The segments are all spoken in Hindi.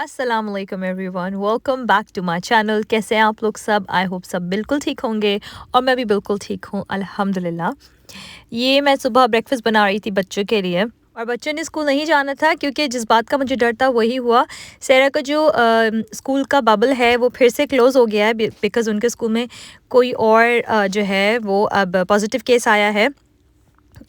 अस्सलाम वालेकुम everyone, welcome back to my channel. कैसे हैं आप लोग सब? आई होप सब बिल्कुल ठीक होंगे और मैं भी बिल्कुल ठीक हूँ अल्हम्दुलिल्लाह। ये मैं सुबह ब्रेकफास्ट बना रही थी बच्चों के लिए और बच्चों ने स्कूल नहीं जाना था क्योंकि जिस बात का मुझे डर था वही हुआ। सेरा का जो स्कूल का बबल है वो फिर से क्लोज़ हो गया है बिकॉज़ उनके स्कूल में कोई और जो है वो अब पॉजिटिव केस आया है।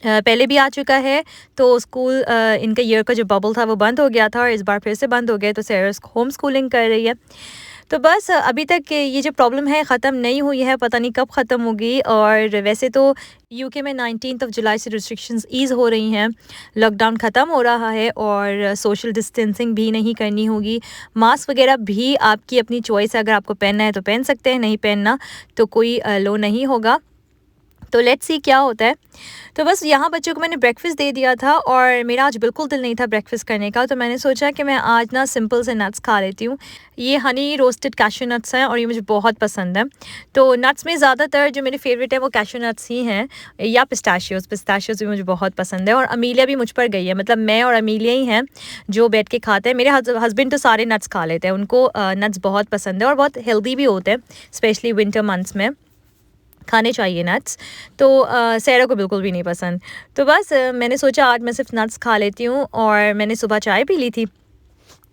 पहले भी आ चुका है। तो स्कूल इनका ईयर का जो बबल था वो बंद हो गया था और इस बार फिर से बंद हो गया। तो सेरा होम स्कूलिंग कर रही है। तो बस अभी तक ये जो प्रॉब्लम है ख़त्म नहीं हुई है, पता नहीं कब ख़त्म होगी। और वैसे तो यूके में 19 जुलाई से रिस्ट्रिक्शंस ईज़ हो रही हैं, लॉकडाउन ख़त्म हो रहा है और सोशल डिस्टेंसिंग भी नहीं करनी होगी। मास्क वगैरह भी आपकी अपनी चॉइस है, अगर आपको पहनना है तो पहन सकते हैं, नहीं पहनना तो कोई लो नहीं होगा। तो लेट्स सी क्या होता है। तो बस यहाँ बच्चों को मैंने ब्रेकफास्ट दे दिया था और मेरा आज बिल्कुल दिल नहीं था ब्रेकफास्ट करने का, तो मैंने सोचा कि मैं आज ना सिंपल से नट्स खा लेती हूँ। ये हनी रोस्टेड कैशू नट्स हैं और ये मुझे बहुत पसंद है। तो नट्स में ज़्यादातर जो मेरे फेवरेट है वो कैशू नट्स ही हैं या पिस्ताशियोज़। पिस्ताशियोज़ भी मुझे बहुत पसंद है और अमीलिया भी मुझ पर गई है, मतलब मैं और अमीलिया ही हैं जो बैठ के खाते हैं। मेरे हस्बैंड तो सारे नट्स खा लेते हैं, उनको नट्स बहुत पसंद है और बहुत हेल्दी भी होते हैं, स्पेशली विंटर मंथ्स में खाने चाहिए नट्स। तो सैरा को बिल्कुल भी नहीं पसंद। तो बस मैंने सोचा आज मैं सिर्फ नट्स खा लेती हूँ और मैंने सुबह चाय पी ली थी।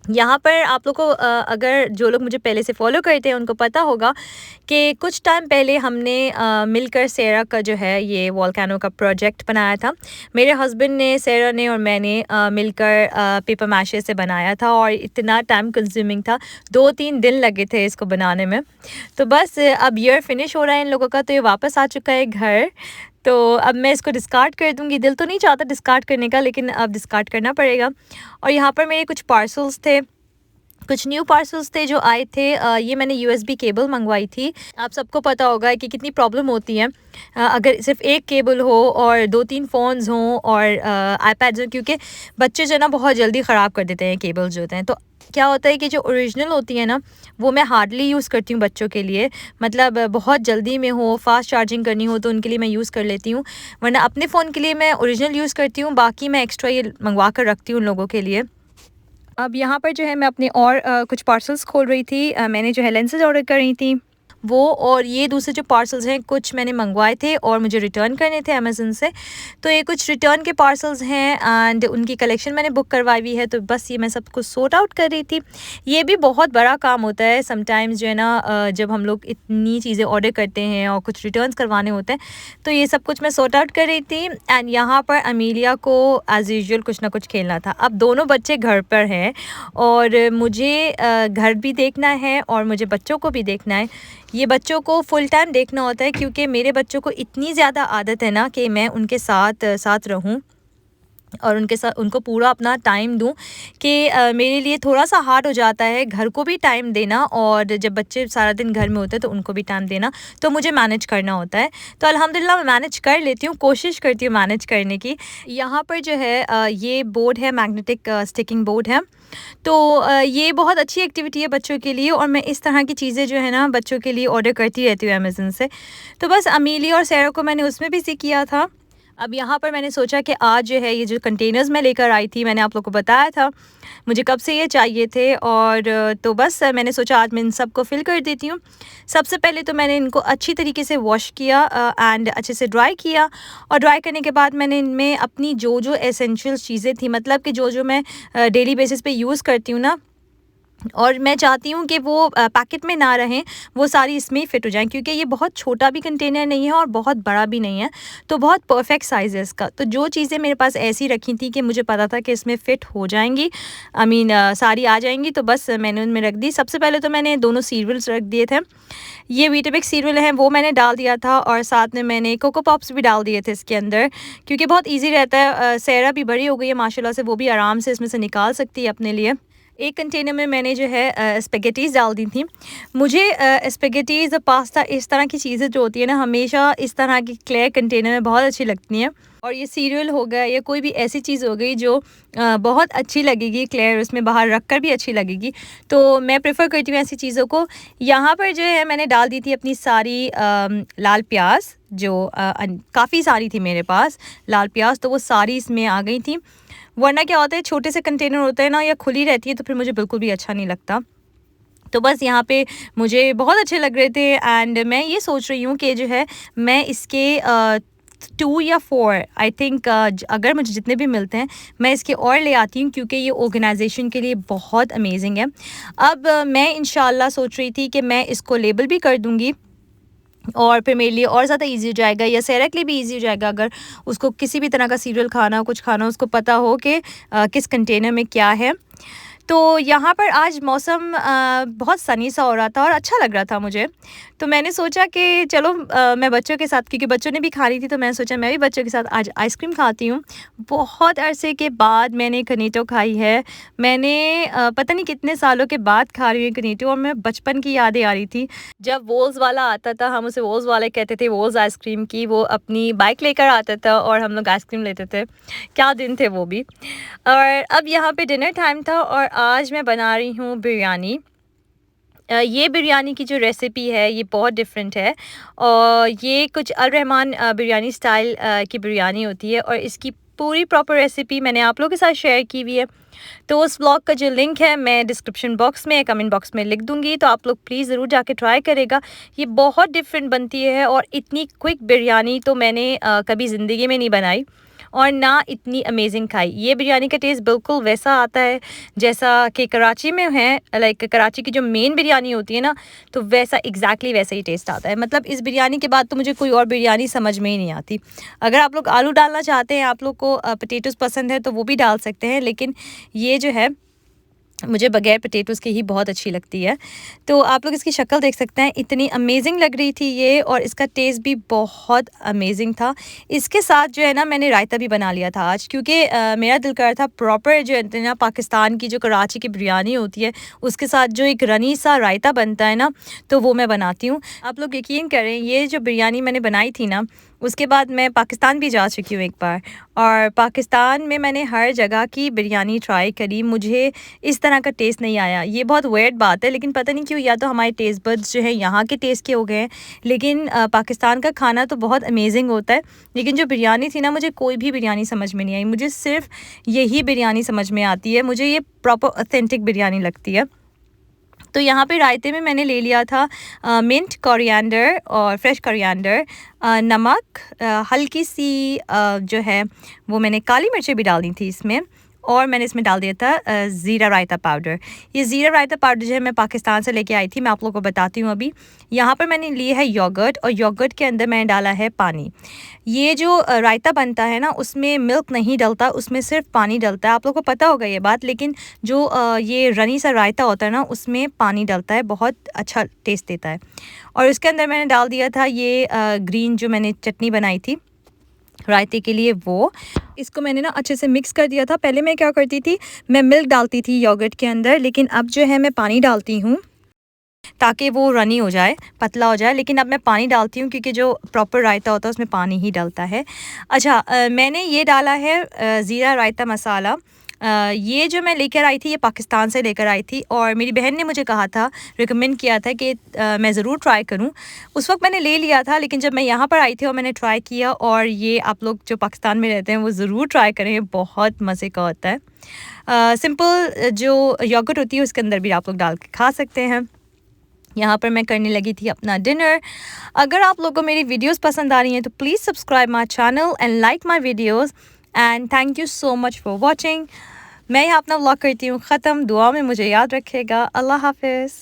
यहाँ पर आप लोग को अगर जो लोग मुझे पहले से फॉलो करते हैं उनको पता होगा कि कुछ टाइम पहले हमने मिलकर सेरा का जो है ये वोल्केनो का प्रोजेक्ट बनाया था। मेरे हस्बैंड ने, सेरा ने और मैंने मिलकर पेपर मैशे से बनाया था और इतना टाइम कंज्यूमिंग था, 2-3 दिन लगे थे इसको बनाने में। तो बस अब ईयर फिनिश हो रहा है इन लोगों का, तो ये वापस आ चुका है घर। तो अब मैं इसको डिस्कार्ड कर दूँगी। दिल तो नहीं चाहता डिस्कार्ड करने का, लेकिन अब डिस्कार्ड करना पड़ेगा। और यहाँ पर मेरे कुछ पार्सल्स थे, कुछ न्यू पार्सल्स थे जो आए थे। ये मैंने यूएसबी केबल मंगवाई थी। आप सबको पता होगा कि कितनी प्रॉब्लम होती है अगर सिर्फ एक केबल हो और 2-3 फ़ोन्स हों और आईपैड्स हों, क्योंकि बच्चे जो है ना बहुत जल्दी ख़राब कर देते हैं केबल्स जो होते हैं। तो क्या होता है कि जो ओरिजिनल होती है ना वो मैं हार्डली यूज़ करती हूँ बच्चों के लिए, मतलब बहुत जल्दी में हो, फास्ट चार्जिंग करनी हो तो उनके लिए मैं यूज़ कर लेती हूँ, वरना अपने फ़ोन के लिए मैं ओरिजिनल यूज़ करती हूँ। बाकी मैं एक्स्ट्रा ये मंगवा कर रखती हूँ उन लोगों के लिए। अब यहाँ पर जो है मैं अपने और कुछ पार्सल्स खोल रही थी। मैंने जो है लेंसेज ऑर्डर करी थी वो, और ये दूसरे जो पार्सल्स हैं कुछ मैंने मंगवाए थे और मुझे रिटर्न करने थे अमेज़न से। तो ये कुछ रिटर्न के पार्सल्स हैं एंड उनकी कलेक्शन मैंने बुक करवाई हुई है। तो बस ये मैं सब कुछ सॉर्ट आउट कर रही थी। ये भी बहुत बड़ा काम होता है समटाइम्स जो है ना, जब हम लोग इतनी चीज़ें ऑर्डर करते हैं और कुछ रिटर्न्स करवाने होते हैं। तो ये सब कुछ मैं सॉर्ट आउट कर रही थी एंड यहाँ पर अमीलिया को एज़ यूजुअल कुछ ना कुछ खेलना था। अब दोनों बच्चे घर पर हैं और मुझे घर भी देखना है और मुझे बच्चों को भी देखना है। ये बच्चों को फुल टाइम देखना होता है क्योंकि मेरे बच्चों को इतनी ज़्यादा आदत है ना कि मैं उनके साथ साथ रहूं और उनके साथ उनको पूरा अपना टाइम दूं कि मेरे लिए थोड़ा सा हार्ड हो जाता है घर को भी टाइम देना और जब बच्चे सारा दिन घर में होते हैं तो उनको भी टाइम देना, तो मुझे मैनेज करना होता है। तो अल्हम्दुलिल्लाह मैं मैनेज कर लेती हूँ, कोशिश करती हूँ मैनेज करने की। यहाँ पर जो है ये बोर्ड है, मैग्नेटिक स्टिकिंग बोर्ड है। तो ये बहुत अच्छी एक्टिविटी है बच्चों के लिए और मैं इस तरह की चीज़ें जो है ना बच्चों के लिए ऑर्डर करती रहती हूँ अमेज़न से। तो बस अमीली और सैरा को मैंने उसमें भी से किया था। अब यहाँ पर मैंने सोचा कि आज जो है ये जो कंटेनर्स मैं लेकर आई थी, मैंने आप लोग को बताया था मुझे कब से ये चाहिए थे, और तो बस मैंने सोचा आज मैं इन सब को फिल कर देती हूँ। सबसे पहले तो मैंने इनको अच्छी तरीके से वॉश किया एंड अच्छे से ड्राई किया और ड्राई करने के बाद मैंने इनमें अपनी जो जो एसेंशियल चीज़ें थी, मतलब कि जो जो मैं डेली बेसिस पे यूज़ करती हूँ ना, और मैं चाहती हूँ कि वो पैकेट में ना रहें, वो सारी इसमें ही फ़िट हो जाएँ, क्योंकि ये बहुत छोटा भी कंटेनर नहीं है और बहुत बड़ा भी नहीं है, तो बहुत परफेक्ट साइज़ है इसका। तो जो चीज़ें मेरे पास ऐसी रखी थी कि मुझे पता था कि इसमें फ़िट हो जाएंगी, आई मीन सारी आ जाएंगी, तो बस मैंने उनमें रख दी। सबसे पहले तो मैंने दोनों सीरियल्स रख दिए थे। ये वीटामिक्स सीरियल हैं वो मैंने डाल दिया था और साथ में मैंने कोको पॉप्स भी डाल दिए थे इसके अंदर, क्योंकि बहुत ईजी रहता है। सैरा भी बड़ी हो गई है माशाल्लाह से, वो भी आराम से इसमें से निकाल सकती है अपने लिए। एक कंटेनर में मैंने जो है स्पेगेटीज़ डाल दी थी। मुझे स्पेगेटीज़, पास्ता, इस तरह की चीज़ें जो होती है ना, हमेशा इस तरह की क्लियर कंटेनर में बहुत अच्छी लगती हैं। और ये सीरियल हो गया या कोई भी ऐसी चीज़ हो गई जो बहुत अच्छी लगेगी क्लियर, उसमें बाहर रख कर भी अच्छी लगेगी, तो मैं प्रेफर करती हूँ ऐसी चीज़ों को। यहाँ पर जो है मैंने डाल दी थी अपनी सारी लाल प्याज, जो काफ़ी सारी थी मेरे पास लाल प्याज, तो वो सारी इसमें आ गई थी। वरना क्या होता है, छोटे से कंटेनर होते हैं ना, या खुली रहती है तो फिर मुझे बिल्कुल भी अच्छा नहीं लगता। तो बस यहाँ पे मुझे बहुत अच्छे लग रहे थे एंड मैं ये सोच रही हूँ कि जो है मैं इसके 2 या 4 आई थिंक अगर मुझे जितने भी मिलते हैं मैं इसके और ले आती हूँ, क्योंकि ये ऑर्गेनाइजेशन के लिए बहुत अमेजिंग है। अब मैं इंशाल्लाह सोच रही थी कि मैं इसको लेबल भी कर दूँगी और फिर मेरे लिए और ज़्यादा ईज़ी हो जाएगा, या सहरा के लिए भी ईज़ी हो जाएगा अगर उसको किसी भी तरह का सीरियल खाना हो, कुछ खाना हो, उसको पता हो कि किस कंटेनर में क्या है। तो यहाँ पर आज मौसम बहुत सनी सा हो रहा था और अच्छा लग रहा था मुझे। तो मैंने सोचा कि चलो मैं बच्चों के साथ, क्योंकि बच्चों ने भी खा ली थी, तो मैंने सोचा मैं भी बच्चों के साथ आज आइसक्रीम खाती हूँ। बहुत अरसे के बाद मैंने कनीटो खाई है। मैंने पता नहीं कितने सालों के बाद खा रही हूँ कनीटो, और मैं बचपन की यादें आ रही थी। जब वोल्स वाला आता था, हम उसे वोल्स वाला कहते थे, वोल्स आइसक्रीम की, वो अपनी बाइक लेकर आता था और हम लोग आइसक्रीम लेते थे। क्या दिन थे वो भी। और अब यहाँ पे डिनर टाइम था और आज मैं बना रही हूँ बिरयानी। ये बिरयानी की जो रेसिपी है ये बहुत डिफरेंट है, और ये कुछ अल रहमान बिरयानी स्टाइल की बिरयानी होती है, और इसकी पूरी प्रॉपर रेसिपी मैंने आप लोगों के साथ शेयर की हुई है। तो उस ब्लॉग का जो लिंक है मैं डिस्क्रिप्शन बॉक्स में, कमेंट बॉक्स में लिख दूंगी, तो आप लोग प्लीज़ ज़रूर जाके ट्राई करेगा। ये बहुत डिफरेंट बनती है, और इतनी क्विक बिरयानी तो मैंने कभी ज़िंदगी में नहीं बनाई, और ना इतनी अमेजिंग खाई। ये बिरयानी का टेस्ट बिल्कुल वैसा आता है जैसा कि कराची में है, लाइक कराची की जो मेन बिरयानी होती है ना, तो वैसा एग्जैक्टली वैसा ही टेस्ट आता है। मतलब इस बिरयानी के बाद तो मुझे कोई और बिरयानी समझ में ही नहीं आती। अगर आप लोग आलू डालना चाहते हैं, आप लोग को पोटैटोज़ पसंद है, तो वो भी डाल सकते हैं, लेकिन ये जो है मुझे बगैर पोटैटोज़ के ही बहुत अच्छी लगती है। तो आप लोग इसकी शक्ल देख सकते हैं, इतनी अमेजिंग लग रही थी ये, और इसका टेस्ट भी बहुत अमेजिंग था। इसके साथ जो है ना, मैंने रायता भी बना लिया था आज, क्योंकि मेरा दिल कर रहा था प्रॉपर जो है ना पाकिस्तान की जो कराची की बिरयानी होती है उसके साथ जो एक रनी सा रायता बनता है ना, तो वो मैं बनाती हूँ। आप लोग यकीन करें, ये जो बिरयानी मैंने बनाई थी ना, उसके बाद मैं पाकिस्तान भी जा चुकी हूँ एक बार, और पाकिस्तान में मैंने हर जगह की बिरयानी ट्राई करी। मुझे इस तरह का टेस्ट नहीं आया। ये बहुत वियर्ड बात है, लेकिन पता नहीं क्यों, या तो हमारे टेस्ट बड्स जो है यहाँ के टेस्ट के हो गए हैं, लेकिन पाकिस्तान का खाना तो बहुत अमेजिंग होता है। लेकिन जो बिरयानी थी ना, मुझे कोई भी बिरयानी समझ में नहीं आई। मुझे सिर्फ यही बिरयानी समझ में आती है, मुझे ये प्रॉपर ऑथेंटिक बिरयानी लगती है। तो यहाँ पे रायते में मैंने ले लिया था मिंट, कोरिएंडर और फ्रेश कोरिएंडर, नमक, हल्की सी जो है वो मैंने काली मिर्चें भी डाली थी इसमें, और मैंने इसमें डाल दिया था ज़ीरा रायता पाउडर। ये ज़ीरा रायता पाउडर जो है मैं पाकिस्तान से लेके आई थी, मैं आप लोगों को बताती हूँ अभी। यहाँ पर मैंने लिए है योगर्ट, और योगर्ट के अंदर मैंने डाला है पानी। ये जो रायता बनता है ना, उसमें मिल्क नहीं डलता, उसमें सिर्फ पानी डलता है। आप लोगों को पता होगा ये बात, लेकिन जो ये रनी सा रायता होता है ना, उसमें पानी डलता है, बहुत अच्छा टेस्ट देता है। और इसके अंदर मैंने डाल दिया था ये ग्रीन जो मैंने चटनी बनाई थी रायते के लिए, वो इसको मैंने ना अच्छे से मिक्स कर दिया था। पहले मैं क्या करती थी, मैं मिल्क डालती थी योगर्ट के अंदर, लेकिन अब जो है मैं पानी डालती हूँ ताकि वो रनी हो जाए, पतला हो जाए। लेकिन अब मैं पानी डालती हूँ क्योंकि जो प्रॉपर रायता होता है उसमें पानी ही डलता है। अच्छा, मैंने ये डाला है ज़ीरा रायता मसाला। ये जो मैं लेकर आई थी, ये पाकिस्तान से लेकर आई थी, और मेरी बहन ने मुझे कहा था, रिकमेंड किया था कि मैं ज़रूर ट्राई करूं। उस वक्त मैंने ले लिया था, लेकिन जब मैं यहाँ पर आई थी और मैंने ट्राई किया, और ये आप लोग जो पाकिस्तान में रहते हैं वो ज़रूर ट्राई करें, बहुत मज़े का होता है। सिंपल जो योगर्ट होती है उसके अंदर भी आप लोग डाल के खा सकते हैं। यहाँ पर मैं करने लगी थी अपना डिनर। अगर आप लोगों को मेरी वीडियोस पसंद आ रही हैं तो please subscribe my channel and like my videos, and thank you so much for watching. मैं यहाँ अपना व्लॉग करती हूँ ख़त्म। दुआ में मुझे याद रखिएगा। अल्लाह हाफिज़।